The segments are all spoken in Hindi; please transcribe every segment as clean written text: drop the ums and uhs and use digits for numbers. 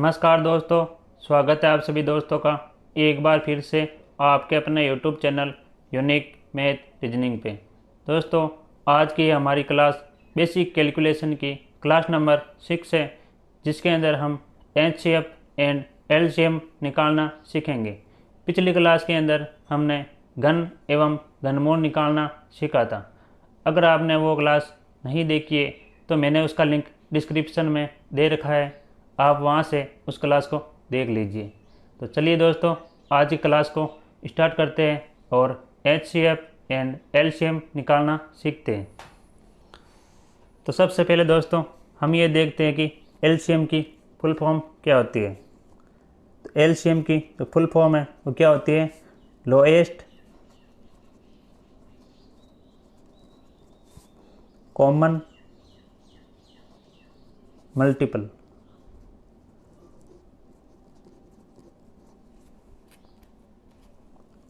नमस्कार दोस्तों। स्वागत है आप सभी दोस्तों का एक बार फिर से आपके अपने YouTube channel unique math reasoning पे। दोस्तों, आज की हमारी क्लास बेसिक कैलकुलेशन की क्लास नंबर 6 है, जिसके अंदर हम एचसीएफ एंड एलसीएम निकालना सीखेंगे। पिछली क्लास के अंदर हमने घन एवं घनमूल निकालना सीखा था। अगर आपने वो क्लास नहीं देखी है तो मैंने उसका लिंक डिस्क्रिप्शन में दे रखा है, आप वहाँ से उस क्लास को देख लीजिए। तो चलिए दोस्तों, आज की क्लास को स्टार्ट करते हैं और एचसीएफ एंड एलसीएम निकालना सीखते हैं। तो सबसे पहले दोस्तों हम ये देखते हैं कि एलसीएम की फुल फॉर्म क्या होती है। तो एलसीएम की जो फुल फॉर्म है वो क्या होती है? Lowest common multiple.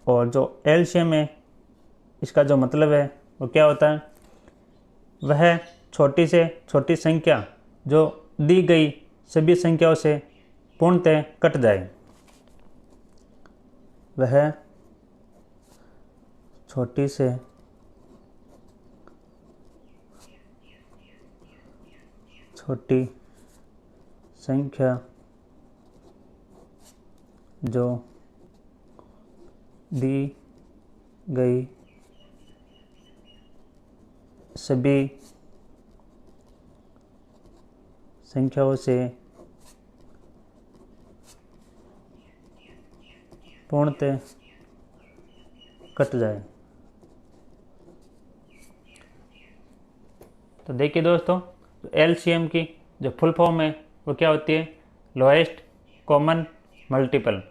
और जो एलसीएम है, इसका जो मतलब है वो क्या होता है? वह छोटी से छोटी संख्या जो दी गई सभी संख्याओं से पूर्णतः कट जाए। वह छोटी से छोटी संख्या जो दी गई सभी संख्याओं से पूर्णतः कट जाए। तो देखिए दोस्तों, एलसीएम की जो फुल फॉर्म है वो क्या होती है? Lowest common multiple.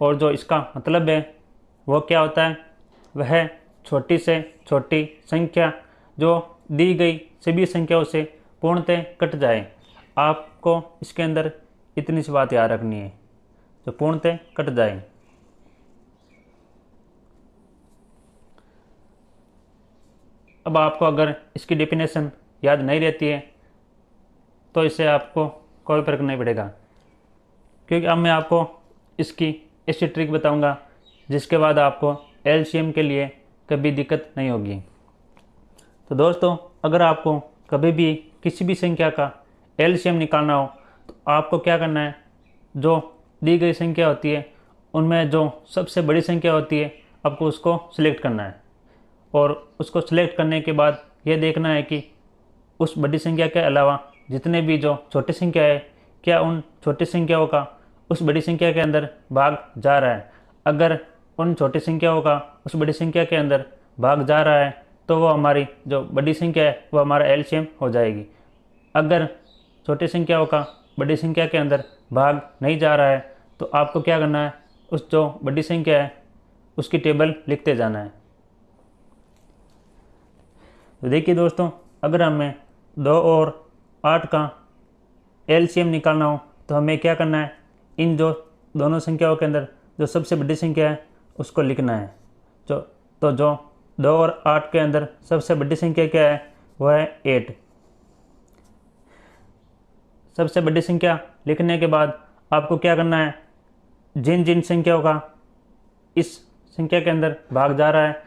और जो इसका मतलब है वो क्या होता है? वह छोटी से छोटी संख्या जो दी गई सभी संख्याओं से पूर्णतः कट जाए। आपको इसके अंदर इतनी सी बात याद रखनी है, जो पूर्णतः कट जाए। अब आपको अगर इसकी डेफिनेशन याद नहीं रहती है तो इससे आपको कोई फर्क नहीं पड़ेगा, क्योंकि अब मैं आपको इसकी ऐसी ट्रिक बताऊंगा जिसके बाद आपको एलसीएम के लिए कभी दिक्कत नहीं होगी। तो दोस्तों, अगर आपको कभी भी किसी भी संख्या का एलसीएम निकालना हो तो आपको क्या करना है? जो दी गई संख्या होती है उनमें जो सबसे बड़ी संख्या होती है, आपको उसको सिलेक्ट करना है। और उसको सिलेक्ट करने के बाद ये देखना है कि उस बड़ी संख्या के अलावा जितने भी जो छोटी संख्या है, क्या उन छोटी संख्याओं का उस बड़ी संख्या के अंदर भाग जा रहा है। अगर उन छोटी संख्याओं का उस बड़ी संख्या के अंदर भाग जा रहा है तो वो हमारी जो बड़ी संख्या है वो हमारा एलसीएम हो जाएगी। अगर छोटी संख्याओं का बड़ी संख्या के अंदर भाग नहीं जा रहा है तो आपको क्या करना है? उस जो बड़ी संख्या है उसकी टेबल लिखते जाना है। तो देखिए दोस्तों, अगर हमें 2 और 8 का एलसीएम निकालना हो तो हमें क्या करना है? इन जो दोनों संख्याओं के अंदर जो सबसे बड़ी संख्या है उसको लिखना है। जो 2 और 8 के अंदर सबसे बड़ी संख्या क्या है? वह है 8। सबसे बड़ी संख्या लिखने के बाद आपको क्या करना है? जिन जिन संख्याओं का इस संख्या के अंदर भाग जा रहा है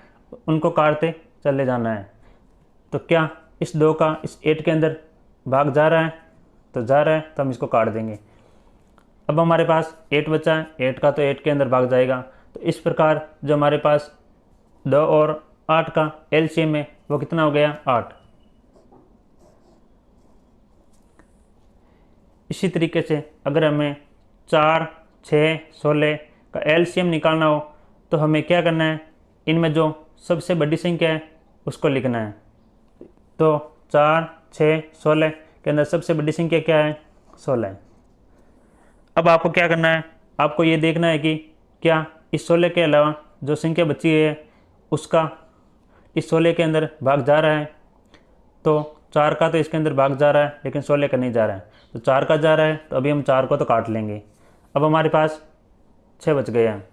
उनको काटते चले जाना है। तो क्या इस 2 का इस 8 के अंदर भाग जा रहा है? तो जा रहा है, तो हम इसको काट देंगे। अब हमारे पास 8 बचा है, 8 का तो 8 के अंदर भाग जाएगा। तो इस प्रकार जो हमारे पास 2 और 8 का एलसीएम है वो कितना हो गया? 8। इसी तरीके से अगर हमें 4, 6, 16 का एलसीएम निकालना हो तो हमें क्या करना है? इनमें जो सबसे बड़ी संख्या है उसको लिखना है। तो 4, 6, 16 के अंदर सबसे बड़ी संख्या क्या है? 16 है। अब आपको क्या करना है? आपको ये देखना है कि क्या इस 16 के अलावा जो संख्या बची है उसका इस 16 के अंदर भाग जा रहा है। तो 4 का तो इसके अंदर भाग जा रहा है लेकिन 16 का नहीं जा रहा है। तो 4 का जा रहा है तो अभी हम 4 को तो काट लेंगे। अब हमारे पास 6 बच गए हैं।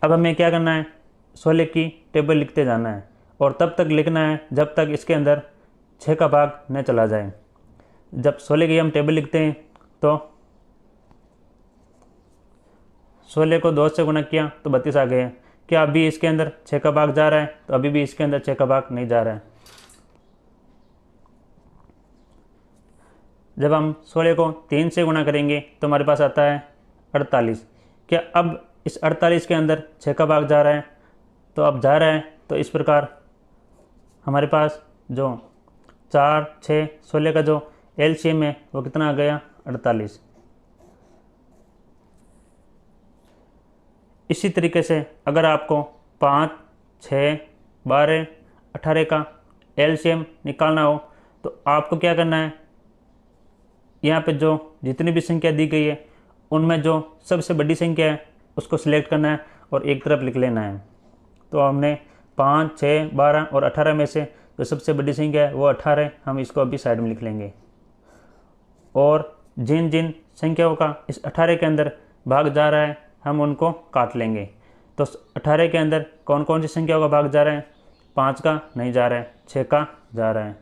अब हमें क्या करना है? 16 की टेबल लिखते जाना है और तब तक लिखना है जब तक इसके अंदर 6 का भाग न चला जाए। जब 16 की हम टेबल लिखते हैं तो 16 को 2 से गुणा किया तो 32 आ गए। क्या अभी इसके अंदर 6 का भाग जा रहा है? तो अभी भी इसके अंदर 6 का भाग नहीं जा रहा है। जब हम 16 को 3 से गुणा करेंगे तो हमारे पास आता है 48। क्या अब इस 48 के अंदर 6 का भाग जा रहा है? तो अब जा रहा है। तो इस प्रकार हमारे पास जो 4, 6, 16 का जो एलसीएम है वो कितना आ गया? 48। इसी तरीके से अगर आपको 5, 6, 12, 18 का एलसीएम निकालना हो तो आपको क्या करना है, यहाँ पे जो जितनी भी संख्या दी गई है उनमें जो सबसे बड़ी संख्या है उसको सिलेक्ट करना है और एक तरफ लिख लेना है। तो हमने 5, 6, 12 और 18 में से जो सबसे बड़ी संख्या है वो 18 है, हम इसको अभी साइड में लिख लेंगे। और जिन जिन संख्याओं का इस 18 के अंदर भाग जा रहा है हम उनको काट लेंगे। तो 18 के अंदर कौन कौन सी संख्याओं का भाग जा रहा है? 5 का नहीं जा रहा है, 6 का जा रहा है।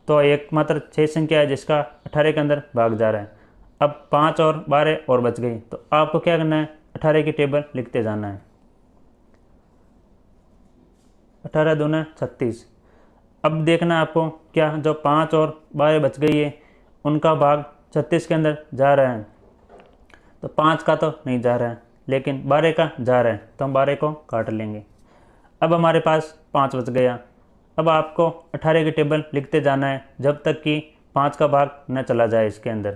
तो एकमात्र 6 संख्या है जिसका 18 के अंदर भाग जा रहा है। अब 5 और 12 और बच गई। तो आपको क्या करना है, 18 की टेबल लिखते जाना है। 18 दूना 36। अब देखना आपको क्या जो 5 और 12 बच गई है उनका भाग 36 के अंदर जा रहा है। तो 5 का तो नहीं जा रहा है लेकिन 12 का जा रहा है, तो हम 12 को काट लेंगे। अब हमारे पास 5 बच गया। अब आपको 18 की टेबल लिखते जाना है जब तक कि 5 का भाग न चला जाए इसके अंदर।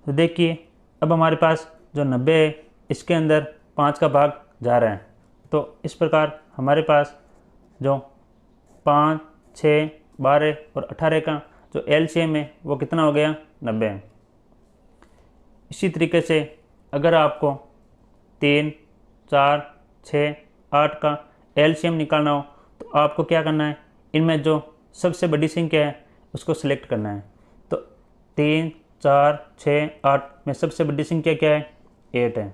तो देखिए अब हमारे पास जो 90 है इसके अंदर 5 का भाग जा रहा है। तो इस प्रकार हमारे पास जो 5, 6, 12 और 18 का जो एलसीएम है वो कितना हो गया? 90 है। इसी तरीके से अगर आपको 3, 4, 6, 8 का एलसीएम निकालना हो तो आपको क्या करना है, इनमें जो सबसे बड़ी संख्या है उसको सिलेक्ट करना है। तो 3, 4, 6, 8 में सबसे बड़ी संख्या क्या है? 8 है।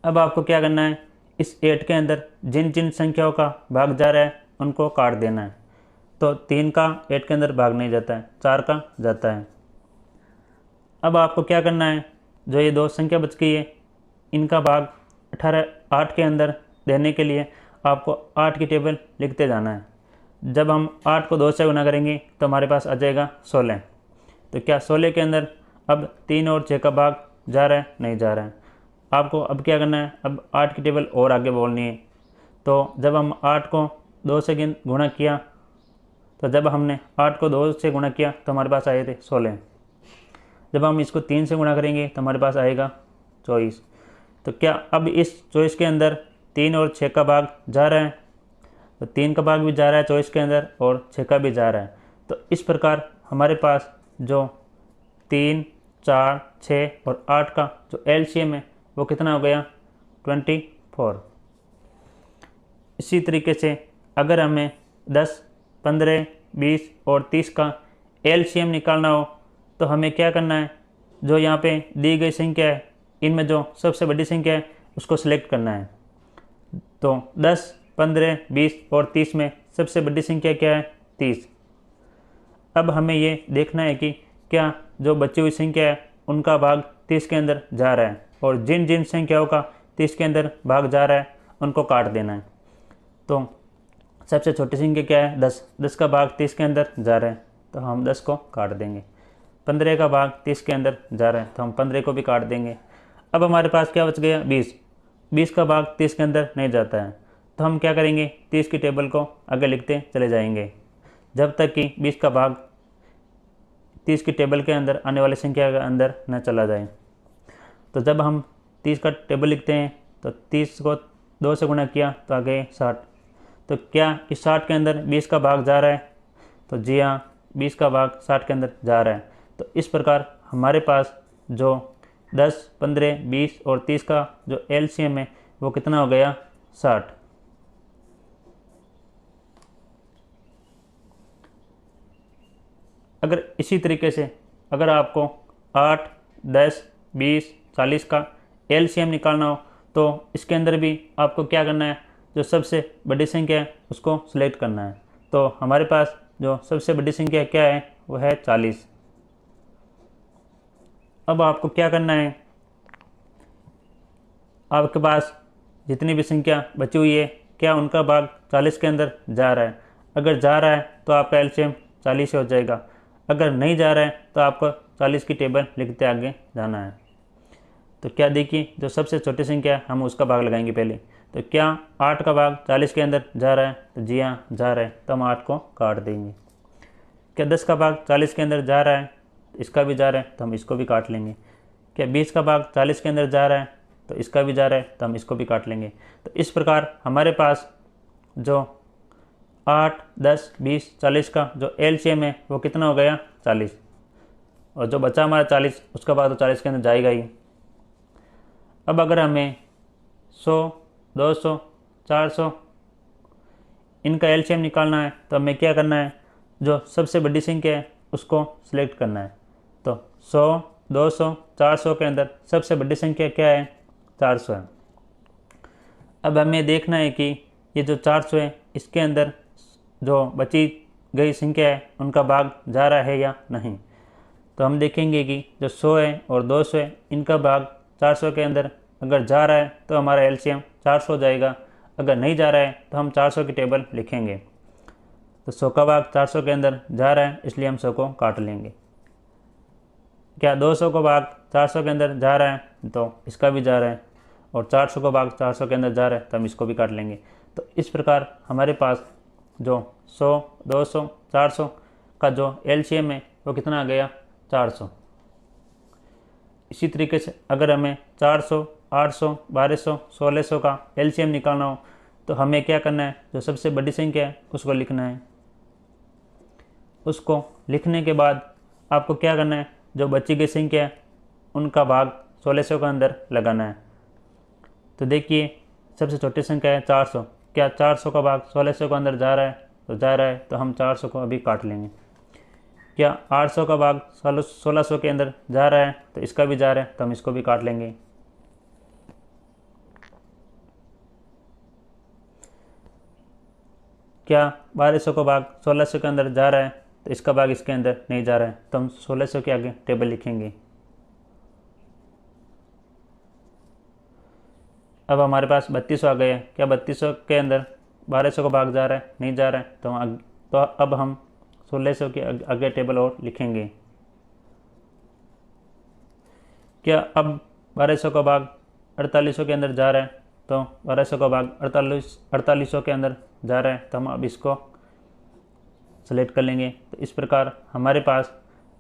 अब आपको क्या करना है, इस 8 के अंदर जिन जिन संख्याओं का भाग जा रहा है उनको काट देना है। तो 3 का 8 के अंदर भाग नहीं जाता है, 4 का जाता है। अब आपको क्या करना है, जो ये 2 संख्या बच गई है इनका भाग 8 के अंदर देने के लिए आपको 8 की टेबल लिखते जाना है। जब हम 8 को 2 से गुना करेंगे तो हमारे पास आ जाएगा 16। तो क्या 16 के अंदर अब 3 और 6 का भाग जा रहा है? नहीं जा रहा है। आपको अब क्या करना है, अब 8 की टेबल और आगे बोलनी है। तो जब हम 8 को 2 से गुणा किया, तो जब हमने 8 को 2 से गुणा किया तो हमारे पास आए थे 16। जब हम इसको 3 से गुणा करेंगे तो हमारे पास आएगा 24। तो क्या अब इस 24 के अंदर 3 और 6 का भाग जा रहा है? तो 3 का भाग भी जा रहा है 24 के अंदर और 6 का भी जा रहा है। तो इस प्रकार हमारे पास जो 3, 4, 6 और 8 का जो एलसीएम है वो कितना हो गया? 24। इसी तरीके से अगर हमें 10, 15, 20 और 30 का एलसीएम निकालना हो तो हमें क्या करना है, जो यहाँ पे दी गई संख्या है इनमें जो सबसे बड़ी संख्या है उसको सिलेक्ट करना है। तो 10, 15, 20 और 30 में सबसे बड़ी संख्या क्या है? 30। अब हमें ये देखना है कि क्या जो बची हुई संख्या है उनका भाग 30 के अंदर जा रहा है, और जिन जिन संख्याओं का 30 के अंदर भाग जा रहा है उनको काट देना है। तो सबसे छोटी संख्या क्या है? 10। 10 का भाग 30 के अंदर जा रहा है तो हम 10 को काट देंगे। 15 का भाग 30 के अंदर जा रहा है तो हम 15 को भी काट देंगे। अब हमारे पास क्या बच गया? 20। 20 का भाग 30 के अंदर नहीं जाता है तो हम क्या करेंगे, 30 की टेबल को आगे लिखते चले जाएंगे जब तक कि 20 का भाग 30 की टेबल के अंदर आने वाली संख्या के अंदर न चला जाए। तो जब हम 30 का टेबल लिखते हैं तो 30 को 2 से गुणा किया तो आ गए 60। तो क्या इस 60 के अंदर 20 का भाग जा रहा है? तो जी हाँ, 20 का भाग 60 के अंदर जा रहा है। तो इस प्रकार हमारे पास जो 10, 15, 20 और 30 का जो एलसीएम है वो कितना हो गया? 60। अगर इसी तरीके से अगर आपको 8, 10, 20, 40 का एलसीएम निकालना हो तो इसके अंदर भी आपको क्या करना है, जो सबसे बड़ी संख्या है उसको सिलेक्ट करना है। तो हमारे पास जो सबसे बड़ी संख्या क्या है वो है 40। अब आपको क्या करना है, आपके पास जितनी भी संख्या बची हुई है क्या उनका भाग 40 के अंदर जा रहा है। अगर जा रहा है तो आपका एलसीएम 40 हो जाएगा, अगर नहीं जा रहा है तो आपको 40 की टेबल लिखते आगे जाना है। तो क्या देखिए, जो सबसे छोटी संख्या हम उसका भाग लगाएंगे पहले। तो क्या 8 का भाग 40 के अंदर जा रहा है, तो जी हाँ जा रहा है, तो हम 8 को काट देंगे। क्या 10 का भाग 40 के अंदर जा रहा है, तो इसका भी जा रहा है, तो हम इसको भी काट लेंगे। क्या 20 का भाग 40 के अंदर जा रहा है, तो इसका भी जा रहा है, तो हम इसको भी काट लेंगे। तो इस प्रकार हमारे पास जो 8, 10, 20, 40 का जो एलसीएम है वो कितना हो गया, 40। और जो बचा हमारा 40, उसका भाग तो 40 के अंदर जाएगा ही। अब अगर हमें 100, 200, 400 इनका एलसीएम निकालना है तो हमें क्या करना है, जो सबसे बड़ी संख्या है उसको सिलेक्ट करना है। तो 100, 200, 400 के अंदर सबसे बड़ी संख्या क्या है, 400 है। अब हमें देखना है कि ये जो 400 है इसके अंदर जो बची गई संख्या है उनका भाग जा रहा है या नहीं। तो हम देखेंगे कि जो 100 है और 200 है इनका भाग 400 के अंदर अगर जा रहा है तो हमारा एलसीएम 400 हो जाएगा, अगर नहीं जा रहा है तो हम 400 की टेबल लिखेंगे। तो 100 का भाग 400 के अंदर जा रहा है, इसलिए हम 100 को काट लेंगे। क्या 200 का भाग 400 के अंदर जा रहा है, तो इसका भी जा रहा है, और 400 का भाग 400 के अंदर जा रहा है, तो हम इसको भी काट लेंगे। तो इस प्रकार हमारे पास जो 100, 200, 400 का जो एलसीएम है वो कितना आ गया, 400। इसी तरीके से अगर हमें 400, 800, 1200, 1600 का एलसीएम निकालना हो तो हमें क्या करना है, जो सबसे बड़ी संख्या है उसको लिखना है। उसको लिखने के बाद आपको क्या करना है, जो बची गई संख्या है उनका भाग 1600 के अंदर लगाना है। तो देखिए सबसे छोटी संख्या है 400, क्या 400 का भाग 1600 के अंदर जा रहा है, तो जा रहा है, तो हम 400 को अभी काट लेंगे। क्या 800 का भाग 1600 के अंदर जा रहा है, तो इसका भी जा रहा है, तो हम इसको भी काट लेंगे। क्या 1200 का भाग 1600 के अंदर जा रहा है, तो इसका भाग इसके अंदर नहीं जा रहा है, तो हम 1600 के आगे टेबल लिखेंगे। अब हमारे पास 3200 आ गया। क्या 3200 के अंदर 1200 का भाग जा रहा है, नहीं जा रहा है, तो अब हम 1600 के आगे टेबल और लिखेंगे। क्या अब 1200 का भाग 4800 के अंदर जा रहा है, तो 1200 का भाग 4800 के अंदर जा रहा है, तो हम अब इसको सेलेक्ट कर लेंगे। तो इस प्रकार हमारे पास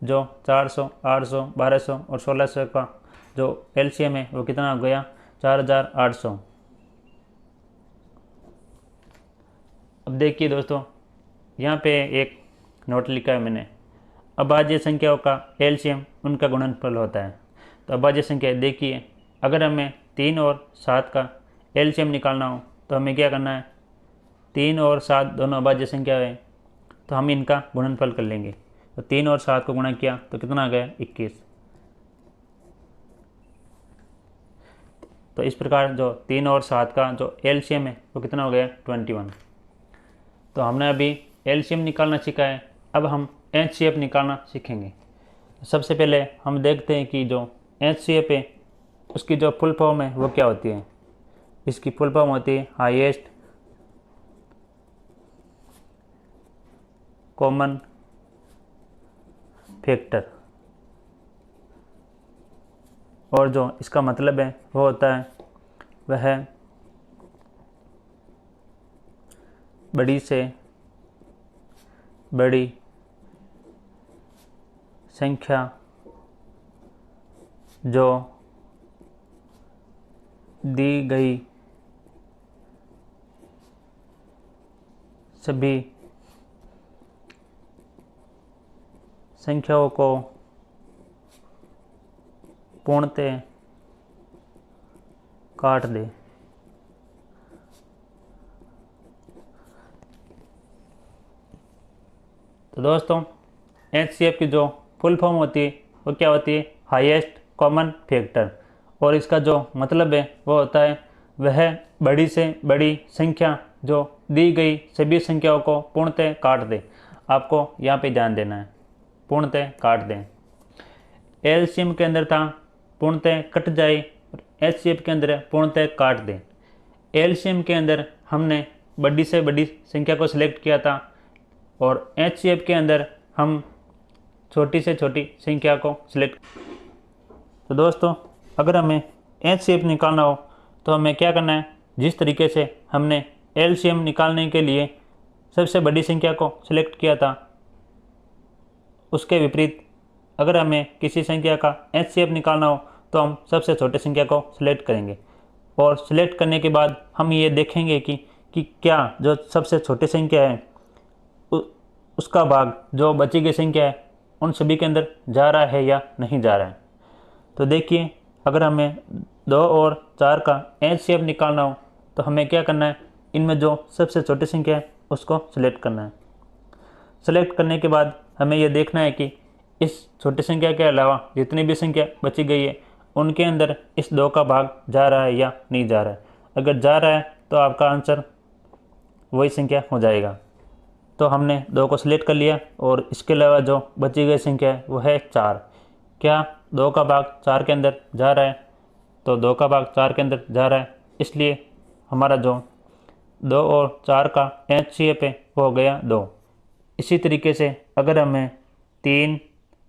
जो 400, 800, 1200 और 1600 का जो एलसीएम है वो कितना हो गया, 4800। अब देखिए दोस्तों, यहाँ पे एक नोट लिखा है मैंने, अभाज्य संख्याओं का एलसीएम उनका गुणनफल होता है। तो अभाज्य संख्या देखिए, अगर हमें 3 और 7 का एलसीएम निकालना हो तो हमें क्या करना है, 3 और 7 दोनों अभाज्य संख्या है, तो हम इनका गुणनफल कर लेंगे। तो 3 और 7 को गुणा किया तो कितना आ गया, 21। तो इस प्रकार जो 3 और 7 का जो एलसीएम है वो कितना हो गया, 21। तो हमने अभी एलसीएम निकालना सीखा है, अब हम एचसीएफ निकालना सीखेंगे। सबसे पहले हम देखते हैं कि जो एचसीएफ है उसकी जो फुल फॉर्म है वो क्या होती है। इसकी फुल फॉर्म होती है हाईएस्ट कॉमन फैक्टर, और जो इसका मतलब है वो होता है वह बड़ी से बड़ी संख्या जो दी गई सभी संख्याओं को पूर्णतः काट दे। तो दोस्तों एचसीएफ की जो फुल फॉर्म होती है वो क्या होती है, हाईएस्ट कॉमन फैक्टर, और इसका जो मतलब है वो होता है वह बड़ी से बड़ी संख्या जो दी गई सभी संख्याओं को पूर्णतः काट दे। आपको यहाँ पे ध्यान देना है, पूर्णतः काट दें। एलसीएम के अंदर था पूर्णतः कट जाए, और एचसीएफ के अंदर पूर्णतः काट दें। एलसीएम के अंदर हमने बड़ी से बड़ी संख्या को सिलेक्ट किया था, और एचसीएफ के अंदर हम छोटी से छोटी संख्या को सिलेक्ट। तो दोस्तों, अगर हमें एचसीएफ निकालना हो तो हमें क्या करना है, जिस तरीके से हमने एलसीएम निकालने के लिए सबसे बड़ी संख्या को सिलेक्ट किया था, उसके विपरीत अगर हमें किसी संख्या का एचसीएफ निकालना हो तो हम सबसे छोटे संख्या को सिलेक्ट करेंगे, और सिलेक्ट करने के बाद हम ये देखेंगे कि क्या जो सबसे छोटी संख्या है उसका भाग जो बची गई संख्या है उन सभी के अंदर जा रहा है या नहीं जा रहा है। तो देखिए, अगर हमें 2 और 4 का एचसीएफ निकालना हो तो हमें क्या करना है, इनमें जो सबसे छोटी संख्या है उसको सिलेक्ट करना है। सेलेक्ट करने के बाद हमें यह देखना है कि इस छोटी संख्या के अलावा जितनी भी संख्या बची गई है उनके अंदर इस 2 का भाग जा रहा है या नहीं जा रहा है। अगर जा रहा है तो आपका आंसर वही संख्या हो जाएगा। तो हमने 2 को सिलेक्ट कर लिया, और इसके अलावा जो बची गई संख्या है वो है 4। क्या 2 का भाग 4 के अंदर जा रहा है? तो 2 का भाग 4 के अंदर जा रहा है, इसलिए हमारा जो 2 और 4 का एचसीएफ है वो हो गया 2। इसी तरीके से अगर हमें 3,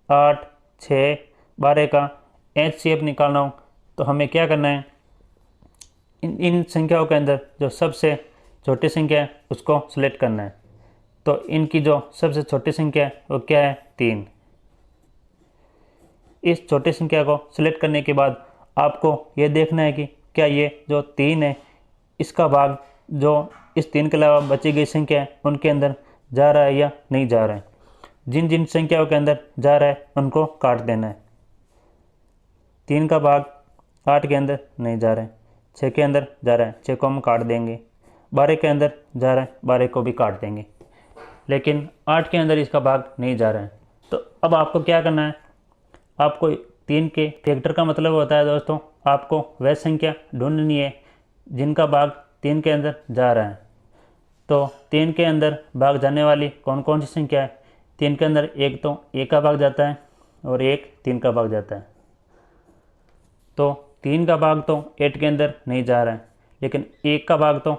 8, 6, 12 का एचसीएफ निकालना हो तो हमें क्या करना है, इन संख्याओं के अंदर जो सबसे छोटी संख्या है उसको सिलेक्ट करना है। तो इनकी जो सबसे छोटी संख्या है वो क्या है, 3। इस छोटी संख्या को सिलेक्ट करने के बाद आपको ये देखना है कि क्या ये जो 3 है इसका भाग जो इस 3 के अलावा बची गई संख्या है उनके अंदर जा रहा है या नहीं जा रहा है। जिन जिन संख्याओं के अंदर जा रहा है उनको काट देना है। 3 का भाग 8 के अंदर नहीं जा रहा है, 6 के अंदर जा रहा है, 6 को हम काट देंगे। 12 के अंदर जा रहा है, 12 को भी काट देंगे, लेकिन 8 के अंदर इसका भाग नहीं जा रहा है। तो अब आपको क्या करना है, आपको 3 के फैक्टर का मतलब होता है दोस्तों, आपको वह संख्या ढूंढनी है जिनका भाग 3 के अंदर जा रहा है। तो 3 के अंदर भाग जाने वाली कौन कौन सी संख्या है? 3 के अंदर एक तो 1 का भाग जाता है, और एक 3 का भाग जाता है। तो 3 का भाग तो 8 के अंदर नहीं जा रहा है, लेकिन 1 का भाग तो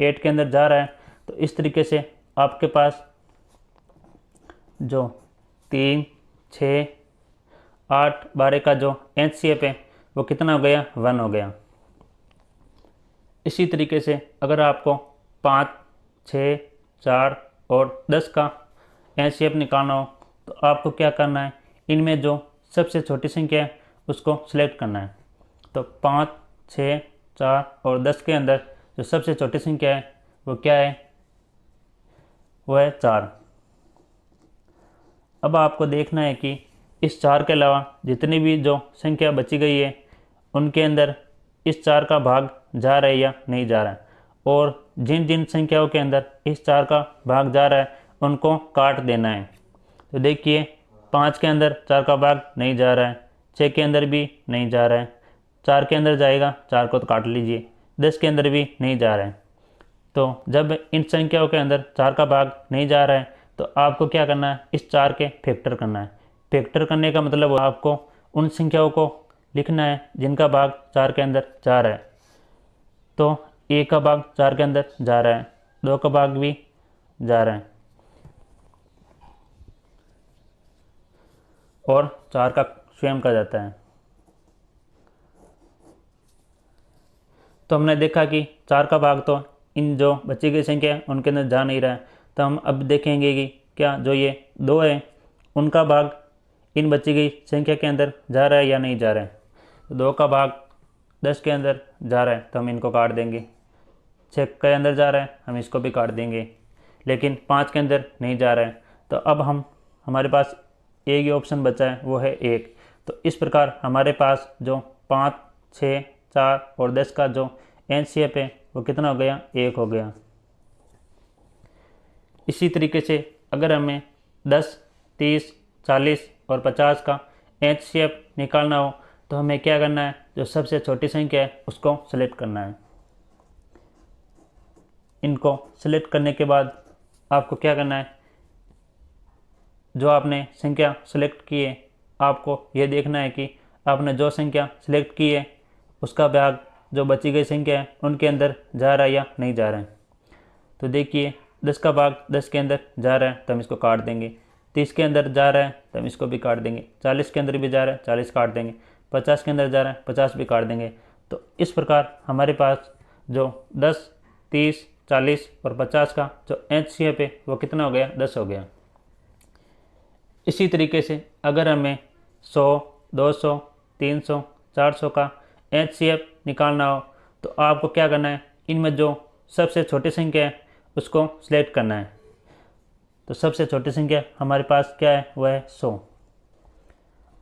8 के अंदर जा रहा है। तो इस तरीके से आपके पास जो 3, 6, 8, 12 का जो एचसीएफ है वो कितना हो गया, 1 हो गया। इसी तरीके से अगर आपको 5, 6, 4 और 10 का एचसीएफ निकालना हो तो आपको क्या करना है, इनमें जो सबसे छोटी संख्या है उसको सिलेक्ट करना है। तो 5, 6, 4 और 10 के अंदर जो सबसे छोटी संख्या है वो क्या है, वो है 4। अब आपको देखना है कि इस 4 के अलावा जितनी भी जो संख्या बची गई है उनके अंदर इस 4 का भाग जा रहा है या नहीं जा रहा है, और जिन जिन संख्याओं के अंदर इस 4 का भाग जा रहा है उनको काट देना है। तो देखिए, 5 के अंदर 4 का भाग नहीं जा रहा है, 6 के अंदर भी नहीं जा रहा है, 4 के अंदर जाएगा, 4 को तो काट लीजिए, 10 के अंदर भी नहीं जा रहा है। तो जब इन संख्याओं के अंदर 4 का भाग नहीं जा रहा है तो आपको क्या करना है, इस 4 के फैक्टर करना है। फैक्टर करने का मतलब आपको उन संख्याओं को लिखना है जिनका भाग 4 के अंदर जा रहा है। तो 1 का भाग 4 के अंदर जा रहा है, 2 का भाग भी जा रहा है, और 4 का स्वयं का जाता है। तो हमने देखा कि 4 का भाग तो इन जो बची गई संख्या है उनके अंदर जा नहीं रहा है। तो हम अब देखेंगे कि क्या जो ये 2 है उनका भाग इन बची गई संख्या के अंदर जा रहा है या नहीं जा रहा है। तो 2 का भाग 10 के अंदर जा रहा है तो हम इनको काट देंगे, 6 के अंदर जा रहा है हम इसको भी काट देंगे, लेकिन 5 के अंदर नहीं जा रहा है। तो अब हमारे पास एक ही ऑप्शन बचा है, वो है 1। तो इस प्रकार हमारे पास जो 5, 6, 4 और 10 का जो एचसीएफ है वो कितना हो गया, 1 हो गया। इसी तरीके से अगर हमें 10, 30, 40 और 50 का एचसीएफ निकालना हो तो हमें क्या करना है, जो सबसे छोटी संख्या है उसको सेलेक्ट करना है। इनको सेलेक्ट करने के बाद आपको क्या करना है, जो आपने संख्या सेलेक्ट की है आपको ये देखना है कि आपने जो संख्या सेलेक्ट की है उसका भाग जो बची गई संख्या है उनके अंदर जा रहा है या नहीं जा रहा है। तो देखिए 10 का भाग 10 के अंदर जा रहा है तो हम इसको काट देंगे, 30 के अंदर जा रहा है तो हम इसको भी काट देंगे, 40 के अंदर भी जा रहा है 40 काट देंगे, 50 के अंदर जा रहा है 50 भी काट देंगे। तो इस प्रकार हमारे पास जो 10, 30, 40 और 50 का जो HCF है वो कितना हो गया, 10 हो गया। इसी तरीके से अगर हमें 100, 200, 300, 400 का HCF निकालना हो तो आपको क्या करना है, इनमें जो सबसे छोटी संख्या है उसको सिलेक्ट करना है। तो सबसे छोटी संख्या हमारे पास क्या है, वह है 100।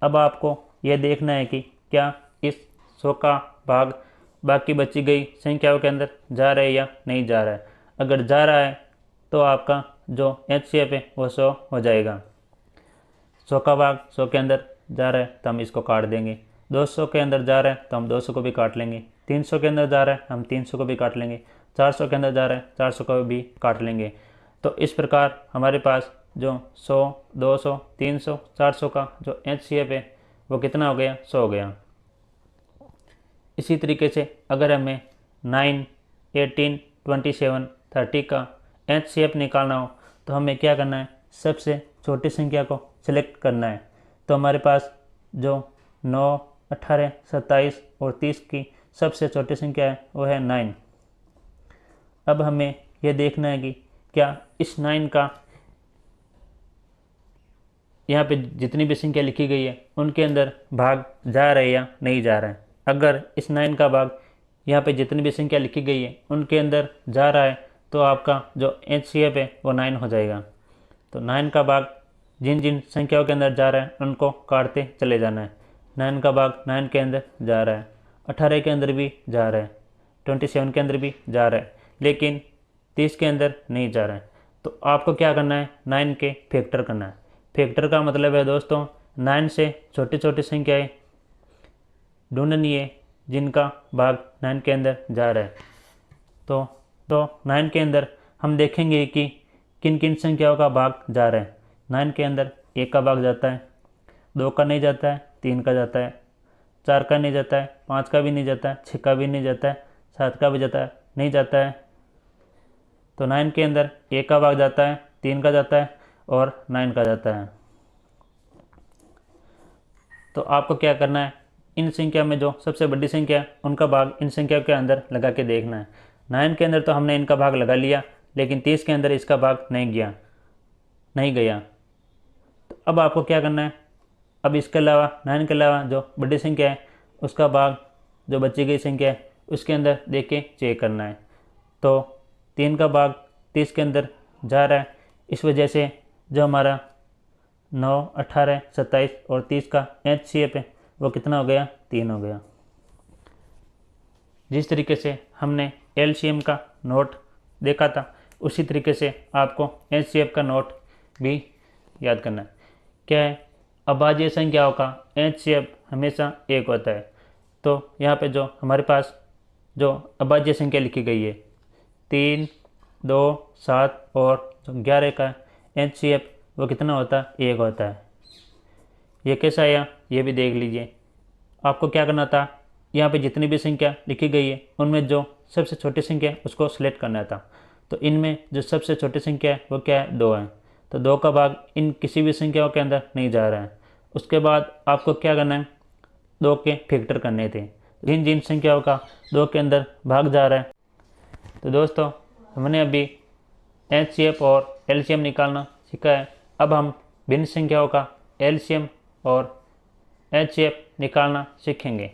अब आपको यह देखना है कि क्या इस 100 का भाग बाकी बची गई संख्याओं के अंदर जा रहा है या नहीं जा रहा है। अगर जा रहा है तो आपका जो HCF है वो 100 हो जाएगा। 100 का भाग 100 के अंदर जा रहा है तो हम इसको काट देंगे, 200 के अंदर जा रहा है तो हम 200 को भी काट लेंगे, 300 के अंदर जा रहा है हम 300 को भी काट लेंगे, 400 के अंदर जा रहा है 400 को भी काट लेंगे। तो इस प्रकार हमारे पास जो 100, 200, 300, 400 का जो HCF है वो कितना हो गया, 100 हो गया। इसी तरीके से अगर हमें 9, 18, 27, 30 का HCF निकालना हो तो हमें क्या करना है, सबसे छोटी संख्या को सिलेक्ट करना है। तो हमारे पास जो 9, 18, 27 और 30 की सबसे छोटी संख्या है वो है 9। अब हमें यह देखना है कि क्या इस 9 का यहाँ पे जितनी भी संख्या लिखी गई है उनके अंदर भाग जा रहा है या नहीं जा रहा है। अगर इस 9 का भाग यहाँ पे जितनी भी संख्या लिखी गई है उनके अंदर जा रहा है तो आपका जो HCF है वो 9 हो जाएगा। तो 9 का भाग जिन जिन संख्याओं के अंदर जा रहा है उनको काटते चले जाना है। 9 का भाग 9 के अंदर जा रहा है, 18 के अंदर भी जा रहा है, 27 के अंदर भी जा रहा है, लेकिन 30 के अंदर नहीं जा रहा है। तो आपको क्या करना है, 9 के फैक्टर करना है। फैक्टर का मतलब है दोस्तों 9 से छोटी छोटी संख्याएं ढूंढनी है जिनका भाग 9 के अंदर जा रहा है। तो 9 के अंदर हम देखेंगे कि किन किन संख्याओं का भाग जा रहा है। 9 के अंदर 1 का भाग जाता है, 2 का नहीं जाता है, 3 का जाता है, 4 का नहीं जाता है, 5 का भी नहीं जाता है, 6 का भी नहीं जाता है, 7 का भी जाता है नहीं जाता है। तो 9 के अंदर 1 का भाग जाता है, 3 का जाता है और 9 का जाता है। तो आपको क्या करना है, इन संख्या में जो सबसे बड़ी संख्या है उनका भाग इन संख्या के अंदर लगा के देखना है। 9 के अंदर तो हमने इनका भाग लगा लिया, लेकिन 30 के अंदर इसका भाग नहीं गया। तो अब आपको क्या करना है, अब इसके अलावा 9 के अलावा जो बड़ी संख्या है उसका भाग जो बची गई संख्या है उसके अंदर देख के चेक करना है। तो 3 का भाग 30 के अंदर जा रहा है, इस वजह से जो हमारा 9, 18, 27 और 30 का HCF है वो कितना हो गया, 3 हो गया। जिस तरीके से हमने LCM का नोट देखा था उसी तरीके से आपको HCF का नोट भी याद करना है। क्या है, अभाज्य संख्याओं का HCF हमेशा 1 होता है। तो यहाँ पे जो हमारे पास जो अभाज्य संख्या लिखी गई है 3, 2, 7 और जो 11 का HCF वो कितना होता है, 1 होता है। ये कैसा आया ये भी देख लीजिए। आपको क्या करना था, यहाँ पे जितनी भी संख्या लिखी गई है उनमें जो सबसे छोटी संख्या है उसको सिलेक्ट करना था। तो इनमें जो सबसे छोटी संख्या है वो क्या है, 2 है। तो 2 का भाग इन किसी भी संख्याओं के अंदर नहीं जा रहा है। उसके बाद आपको क्या करना है, 2 के फैक्टर करने थे, जिन जिन संख्याओं का 2 के अंदर भाग जा रहा है। तो दोस्तों हमने अभी HCF और LCM निकालना सीखा है। अब हम भिन्न संख्याओं का LCM और HCF निकालना सीखेंगे।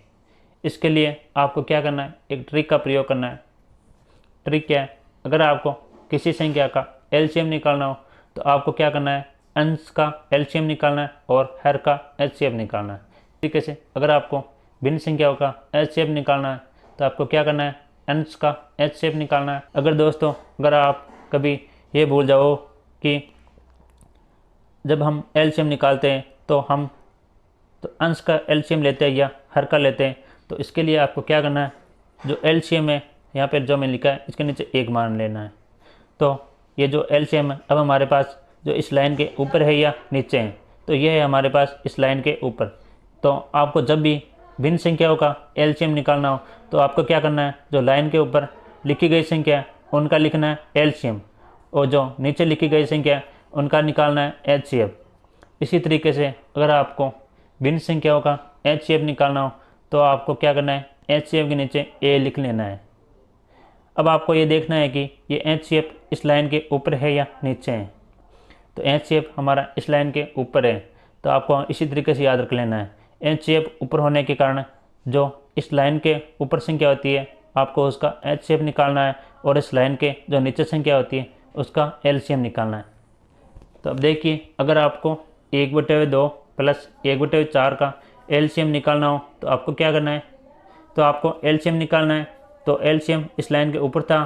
इसके लिए आपको क्या करना है, एक ट्रिक का प्रयोग करना है। ट्रिक क्या है, अगर आपको किसी संख्या का LCM निकालना हो तो आपको क्या करना है, अंश का LCM निकालना है और हर का HCF निकालना है। तरीके से अगर आपको भिन्न संख्याओं का HCF निकालना है तो आपको क्या करना है, अंश का HCF निकालना है। अगर आप कभी ये भूल जाओ कि जब हम LCM निकालते हैं तो हम अंश का LCM लेते हैं या हर का लेते हैं, तो इसके लिए आपको क्या करना है, जो LCM है यहाँ पर जो मैं लिखा है इसके नीचे 1 मान लेना है। तो ये जो एलसीएम है अब हमारे पास जो इस लाइन के ऊपर है या नीचे है, तो ये है हमारे पास इस लाइन के ऊपर। तो आपको जब भी भिन्न संख्याओं का एलसीएम निकालना हो तो आपको क्या करना है, जो लाइन के ऊपर लिखी गई संख्या है उनका लिखना है एलसीएम, और जो नीचे लिखी गई संख्या है उनका निकालना है एचसीएफ। इसी तरीके से अगर आपको भिन्न संख्याओं का एचसीएफ निकालना हो तो आपको क्या करना है, एचसीएफ के नीचे ए लिख लेना है। अब आपको ये देखना है कि ये एचसीएफ इस लाइन के ऊपर है या नीचे है। तो एचसीएफ हमारा इस लाइन के ऊपर है, तो आपको इसी तरीके से याद रख लेना है। एचसीएफ ऊपर होने के कारण जो इस लाइन के ऊपर संख्या होती है आपको उसका एचसीएफ निकालना है, और इस लाइन के जो नीचे संख्या होती है उसका एलसीएम निकालना है। तो अब देखिए, अगर आपको 1/2 प्लस 1/4 का एलसीएम निकालना हो तो आपको क्या करना है, तो आपको एलसीएम निकालना है। तो एलसीएम इस लाइन के ऊपर था,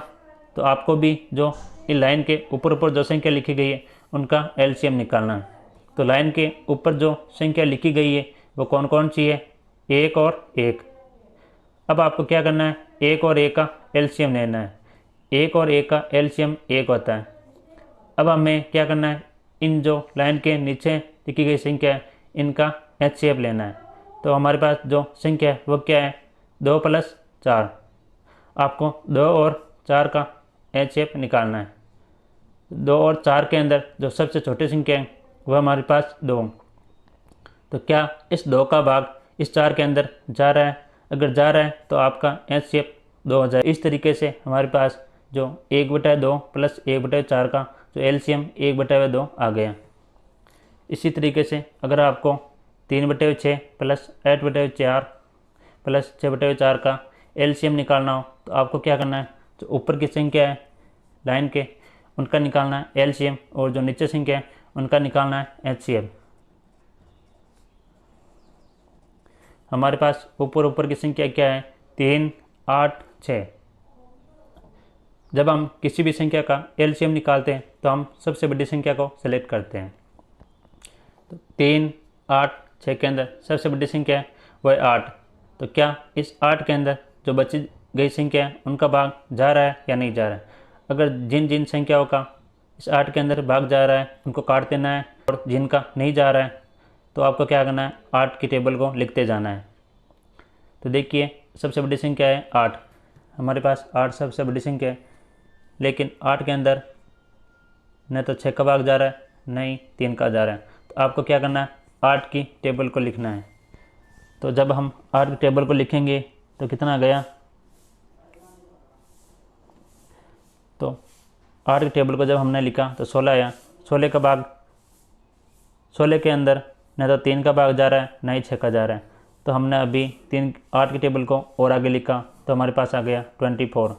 तो आपको भी जो इस लाइन के ऊपर जो संख्या लिखी गई है उनका एलसीएम निकालना है। तो लाइन के ऊपर जो संख्या लिखी गई है वो कौन कौन सी है, 1 और 1। अब आपको क्या करना है, 1 और 1 का एलसीएम लेना है। 1 और 1 का एलसीएम 1 होता है। अब हमें क्या करना है, इन जो लाइन के नीचे लिखी गई संख्या है इनका एचसीएफ लेना है। तो हमारे पास जो संख्या है वो क्या है, 2 + 4। आपको 2 और 4 का एचसीएफ निकालना है। 2 और 4 के अंदर जो सबसे छोटी संख्या है वह हमारे पास 2। तो क्या इस 2 का भाग इस 4 के अंदर जा रहा है? अगर जा रहा है तो आपका एचसीएफ 2 हो जाए। इस तरीके से हमारे पास जो 1/2 प्लस 1/4 का जो एलसीएम 1/2 आ गया। इसी तरीके से अगर आपको 3/6 प्लस 8/4 प्लस 6/4 का एलसीएम निकालना हो तो आपको क्या करना है, जो ऊपर की संख्या है लाइन के उनका निकालना है एलसीएम, और जो नीचे संख्या है उनका निकालना है एचसीएफ। हमारे पास ऊपर की संख्या क्या है, 3, 8, 6। जब हम किसी भी संख्या का एलसीएम निकालते हैं तो हम सबसे बड़ी संख्या को सेलेक्ट करते हैं। तो 3, 8, 6 के अंदर सबसे बड़ी संख्या है वह है 8। तो क्या इस 8 के अंदर जो बची गई संख्या है उनका भाग जा रहा है या नहीं जा रहा है? अगर जिन जिन संख्याओं का इस 8 के अंदर भाग जा रहा है उनको काट देना है, और जिनका नहीं जा रहा है तो आपको क्या करना है, 8 की टेबल को लिखते जाना है। तो देखिए, सबसे बड़ी संख्या है 8। हमारे पास 8 सबसे बड़ी संख्या है, लेकिन 8 के अंदर न तो 6 का भाग जा रहा है, नहीं 3 का जा रहा है। तो आपको क्या करना है, 8 की टेबल को लिखना है। तो जब हम 8 की टेबल को लिखेंगे तो कितना गया, तो 8 की टेबल को जब हमने लिखा तो 16 आया। 16 का भाग, 16 के अंदर न तो 3 का भाग जा रहा है न ही 6 का जा रहा है। तो हमने अभी 8 की टेबल को और आगे लिखा तो हमारे पास आ गया 24।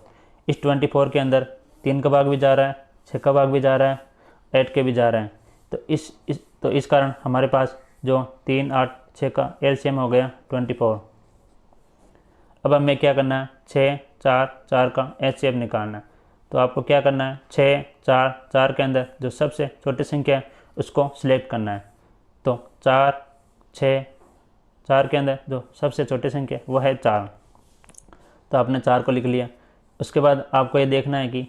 इस 24 के अंदर 3 का भाग भी जा रहा है, 6 का भाग भी जा रहा है, 8 के भी जा रहा है। तो इस कारण हमारे पास जो 3, 8, 6 का एलसीएम हो गया 24। अब हमें क्या करना है, 6, 4, 4 का एचसीएफ निकालना है। तो आपको क्या करना है, 6, 4, 4 के अंदर जो सबसे छोटी संख्या है उसको सिलेक्ट करना है। तो 4, 6, 4 के अंदर जो सबसे छोटी संख्या है वह है 4। तो आपने 4 को लिख लिया। उसके बाद आपको ये देखना है कि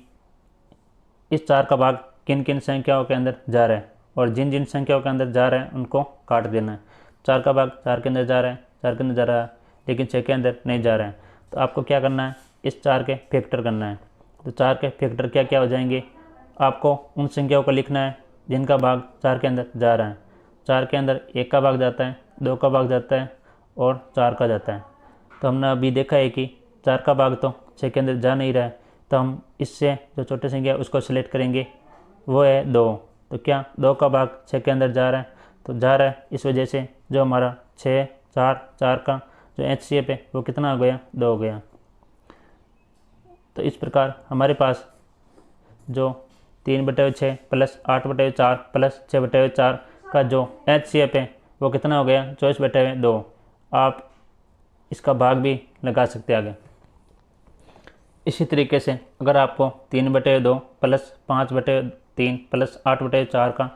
इस 4 का भाग किन किन संख्याओं के अंदर जा रहा है, और जिन जिन संख्याओं के अंदर जा रहा है उनको काट देना है। 4 का भाग 4 के अंदर जा रहा है, 4 के अंदर जा रहा है, लेकिन 6 के अंदर नहीं जा रहा है। तो आपको क्या करना है, इस 4 के फैक्टर करना है। तो 4 के फैक्टर क्या क्या हो जाएंगे, आपको उन संख्याओं को लिखना है जिनका भाग 4 के अंदर जा रहा है। 4 के अंदर 1 का भाग जाता है, 2 का भाग जाता है और 4 का जाता है। तो हमने अभी देखा है कि 4 का भाग तो 6 के अंदर जा नहीं रहा है, तो हम इससे जो छोटी संख्या है उसको सिलेक्ट करेंगे, वो है 2। तो क्या 2 का भाग 6 के अंदर जा रहा है, तो जा रहा है। इस वजह से जो हमारा 6, 4, 4 का जो एचसीएफ है वो कितना हो गया, 2 हो गया। तो इस प्रकार हमारे पास जो 3/6 प्लस 8/4 प्लस 6/4 का जो एचसीएफ है वो कितना हो गया, 24/2। आप इसका भाग भी लगा सकते हैं आगे। इसी तरीके से अगर आपको 3/2 प्लस 5/3 प्लस 8/4 का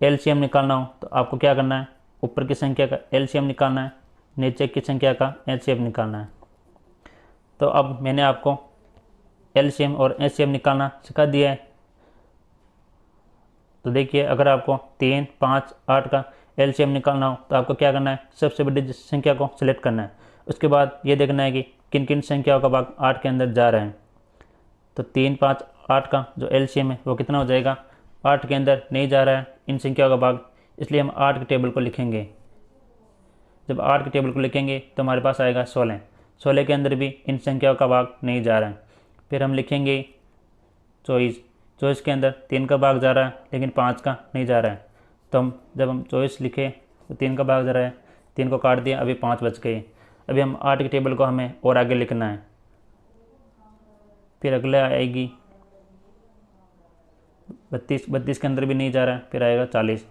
एलसीएम निकालना हो तो आपको क्या करना है, ऊपर की संख्या का एलसीएम निकालना है, नीचे की संख्या का एचसीएफ निकालना है। तो अब मैंने आपको एलसीएम और एचसीएफ निकालना सिखा दिया है। तो देखिए, अगर आपको 3, 5, 8 का एलसीएम निकालना हो तो आपको क्या करना है, सबसे बड़ी संख्या को सिलेक्ट करना है। उसके बाद ये देखना है कि किन किन संख्याओं का भाग 8 के अंदर जा रहा है। तो 3, 5, 8 का जो एलसीएम है वो कितना हो जाएगा, 8 के अंदर नहीं जा रहा है इन संख्याओं का भाग, इसलिए हम 8 के टेबल को लिखेंगे। जब 8 के टेबल को लिखेंगे तो हमारे पास आएगा 16। 16 के अंदर भी इन संख्याओं का भाग नहीं जा रहा है। फिर हम लिखेंगे 24। 24 के अंदर 3 का भाग जा रहा है लेकिन 5 का नहीं जा रहा है। तो जब हम 24 लिखे तो 3 का भाग जा रहा है, 3 को काट दिया, अभी 5 बच गए। अभी हम 8 के टेबल को हमें और आगे लिखना है। फिर अगले आएगी 32। 32 के अंदर भी नहीं जा रहा है, फिर आएगा 40।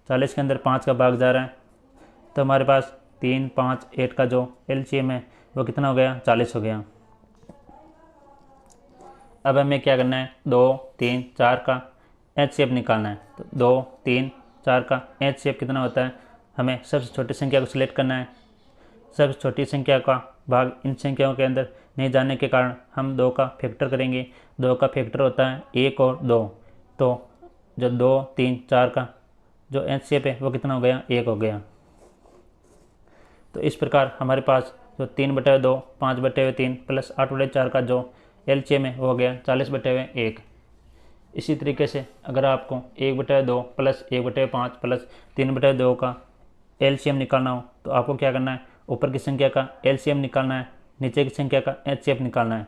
40 के अंदर 5 का भाग जा रहा है। तो हमारे पास 3, 5, 8 का जो एलसीएम है वो कितना हो गया, 40 हो गया। अब हमें क्या करना है, 2, 3, 4 का एचसीएफ निकालना है। तो 2, 3, 4 का एचसीएफ कितना होता है, हमें सबसे छोटी संख्या को सिलेक्ट करना है। सबसे छोटी संख्या का भाग इन संख्याओं के अंदर नहीं जाने के कारण हम 2 का फैक्टर करेंगे। 2 का फैक्टर होता है 1 और 2। तो जो 2, 3, 4 का जो एचसीएफ है वो कितना हो गया, 1 हो गया। तो इस प्रकार हमारे पास जो 3/2, 5/3 प्लस 8/4 का जो एलसीएम है वो हो गया 40/1। इसी तरीके से अगर आपको 1/2 प्लस 1/5 प्लस 3/2 का एलसीएम निकालना हो तो आपको क्या करना है, ऊपर की संख्या का एलसीएम निकालना है, नीचे की संख्या का एचसीएफ निकालना है।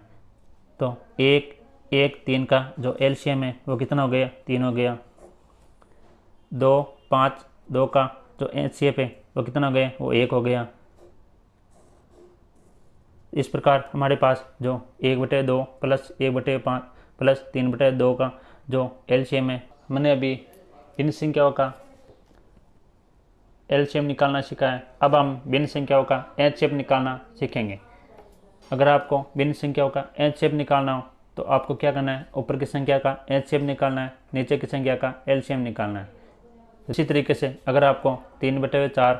तो 1, 1, 3 का जो एलसीएम है वो कितना हो गया, 3 हो गया। 2, 5, 2 का जो एचसीएफ है वो कितना हो गया, वो 1 हो गया। इस प्रकार हमारे पास जो 1/2 प्लस 1/5 प्लस 3/2 का जो एलसीएम है, मैंने अभी इन संख्याओं का एलसीएम निकालना सीखा है। अब हम भिन्न संख्याओं का एचसीएफ निकालना सीखेंगे। अगर आपको भिन्न संख्याओं का एचसीएफ निकालना हो तो आपको क्या करना है, ऊपर की संख्या का एचसीएफ निकालना है, नीचे की संख्या का एलसीएम निकालना है। इसी तरीके से अगर आपको 3/4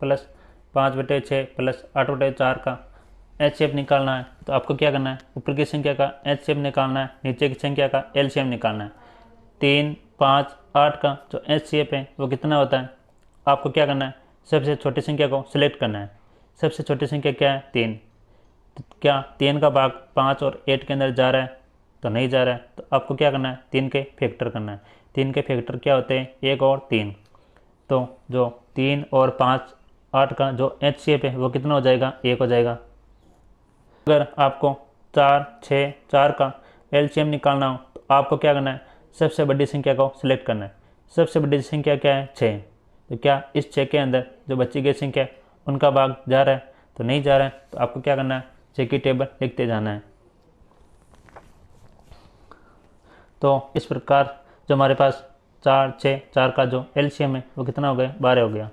प्लस 5/6 प्लस 8/4 का एचसीएफ निकालना है तो आपको क्या करना है, ऊपर की संख्या का एचसीएफ निकालना है, नीचे की संख्या का एलसीएम निकालना है। 3, 5, 8 का जो एचसीएफ है वो कितना होता है, आपको क्या करना है, सबसे छोटी संख्या को सिलेक्ट करना है। सबसे छोटी संख्या क्या है, 3। तो क्या 3 का भाग 5 और 8 के अंदर जा रहा है, तो नहीं जा रहा है। तो आपको क्या करना है, 3 के फैक्टर करना है। 3 के फैक्टर क्या होते हैं, 1 और 3। तो जो 3 और 5, 8 का जो एचसीएफ है वो कितना हो जाएगा, 1 हो जाएगा। अगर आपको 4, 6, 4 का एलसीएम निकालना हो तो आपको क्या करना है, सबसे बड़ी संख्या को सिलेक्ट करना है। सबसे बड़ी संख्या क्या है, 6। तो क्या इस 6 के अंदर जो बची गई संख्या है उनका भाग जा रहा है, तो नहीं जा रहा है। तो आपको क्या करना है, 6 की टेबल लिखते जाना है। तो इस प्रकार जो हमारे पास 4, 6, 4 का जो एलसीएम है वो कितना हो गया, 12 हो गया।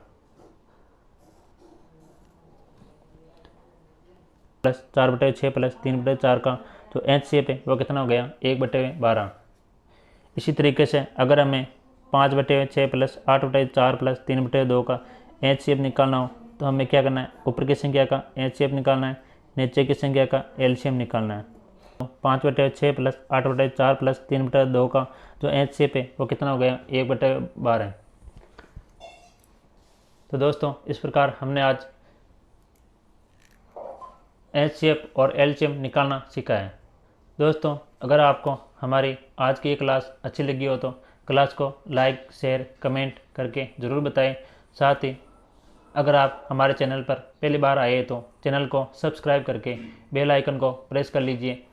प्लस 4/6 प्लस 3/4 का जो एचसीएफ है वो कितना हो गया, 1/12। इसी तरीके से अगर हमें 5/6 प्लस 8/4 प्लस 3/2 का एचसीएफ निकालना हो तो हमें क्या करना है, ऊपर की संख्या का एचसीएफ निकालना है, नीचे की संख्या का एलसीएम निकालना है। तो 5/6 प्लस 8/4 प्लस 3/2 का जो एचसीएफ है वो कितना हो गया, 1/12। तो दोस्तों इस प्रकार हमने आज एचसीएफ और एलसीएम निकालना सीखा है। दोस्तों अगर आपको हमारी आज की ये क्लास अच्छी लगी हो तो क्लास को लाइक, शेयर, कमेंट करके ज़रूर बताएं। साथ ही अगर आप हमारे चैनल पर पहली बार आए तो चैनल को सब्सक्राइब करके बेल आइकन को प्रेस कर लीजिए